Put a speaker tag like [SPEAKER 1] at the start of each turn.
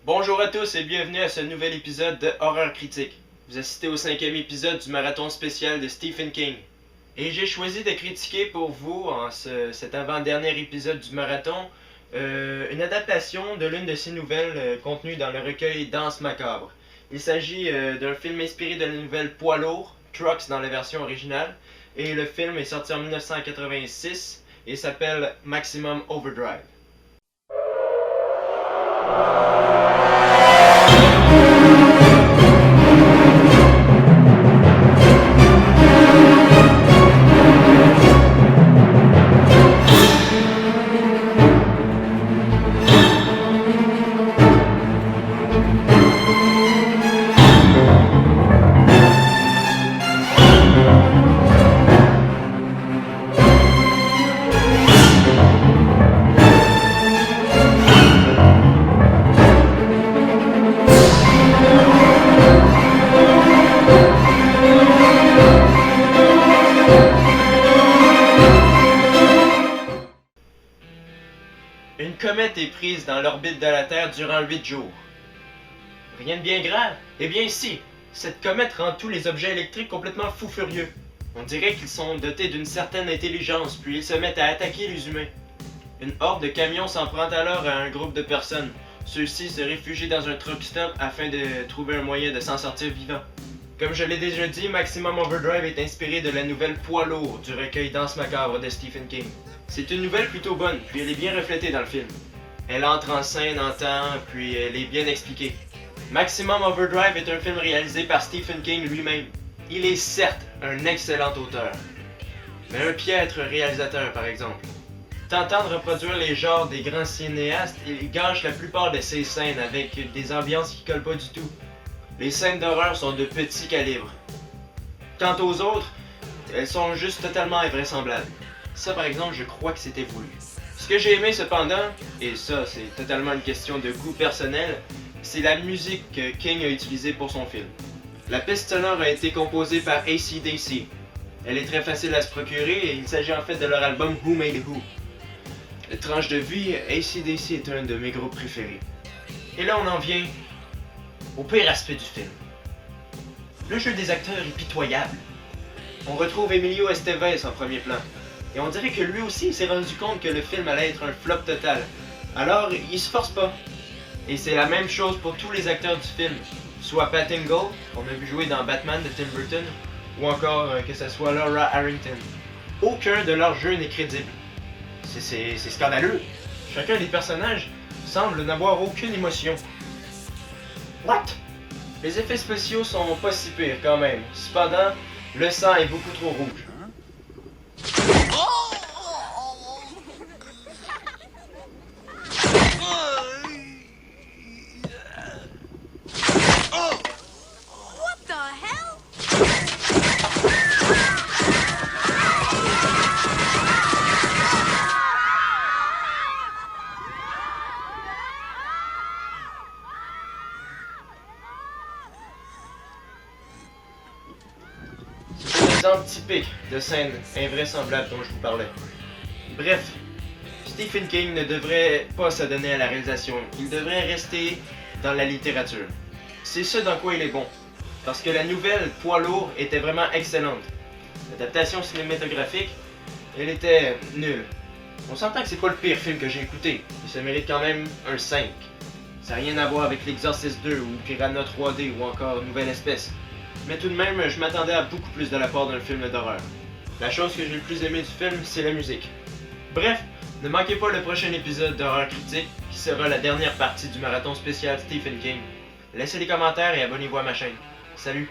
[SPEAKER 1] Bonjour à tous et bienvenue à ce nouvel épisode de Horreur Critique. Vous assistez au 5e épisode du marathon spécial de Stephen King. Et j'ai choisi de critiquer pour vous, en cet avant-dernier épisode du marathon, une adaptation de l'une de ses nouvelles contenues dans le recueil Danse macabre. Il s'agit d'un film inspiré de la nouvelle Poids lourd, Trucks dans la version originale, et le film est sorti en 1986 et s'appelle Maximum Overdrive. Une comète est prise dans l'orbite de la Terre durant 8 jours. Rien de bien grave? Eh bien si! Cette comète rend tous les objets électriques complètement fous furieux. On dirait qu'ils sont dotés d'une certaine intelligence, puis ils se mettent à attaquer les humains. Une horde de camions s'en prend alors à un groupe de personnes. Ceux-ci se réfugient dans un truck stop afin de trouver un moyen de s'en sortir vivant. Comme je l'ai déjà dit, Maximum Overdrive est inspiré de la nouvelle Poids lourd du recueil Danse macabre de Stephen King. C'est une nouvelle plutôt bonne, puis elle est bien reflétée dans le film. Elle entre en scène en temps, puis elle est bien expliquée. Maximum Overdrive est un film réalisé par Stephen King lui-même. Il est certes un excellent auteur, mais un piètre réalisateur par exemple. Tentant de reproduire les genres des grands cinéastes, il gâche la plupart de ses scènes avec des ambiances qui collent pas du tout. Les scènes d'horreur sont de petit calibre. Quant aux autres, elles sont juste totalement invraisemblables. Ça par exemple, je crois que c'était voulu. Ce que j'ai aimé cependant, et ça c'est totalement une question de goût personnel, c'est la musique que King a utilisée pour son film. La piste sonore a été composée par AC/DC. Elle est très facile à se procurer et il s'agit en fait de leur album Who Made Who. Le tranche de vie, AC/DC est un de mes groupes préférés. Et là on en vient au pire aspect du film. Le jeu des acteurs est pitoyable. On retrouve Emilio Estevez en premier plan. Et on dirait que lui aussi s'est rendu compte que le film allait être un flop total. Alors, il se force pas. Et c'est la même chose pour tous les acteurs du film. Soit Pat Hingle, qu'on a vu jouer dans Batman de Tim Burton, ou encore que ce soit Laura Harrington. Aucun de leurs jeux n'est crédible. C'est scandaleux. Chacun des personnages semble n'avoir aucune émotion. What? Les effets spéciaux sont pas si pires quand même. Cependant, le sang est beaucoup trop rouge. C'est un exemple typique de scène invraisemblable dont je vous parlais. Bref, Stephen King ne devrait pas s'adonner à la réalisation, il devrait rester dans la littérature. C'est ce dans quoi il est bon, parce que la nouvelle Poids lourd était vraiment excellente. L'adaptation cinématographique, elle était nulle. On s'entend que c'est pas le pire film que j'ai écouté, il se mérite quand même un 5. Ça n'a rien à voir avec l'Exorcist 2 ou Piranha 3D ou encore Nouvelle Espèce. Mais tout de même, je m'attendais à beaucoup plus de la part d'un film d'horreur. La chose que j'ai le plus aimé du film, c'est la musique. Bref, ne manquez pas le prochain épisode d'Horreur Critique, qui sera la dernière partie du marathon spécial Stephen King. Laissez des commentaires et abonnez-vous à ma chaîne. Salut!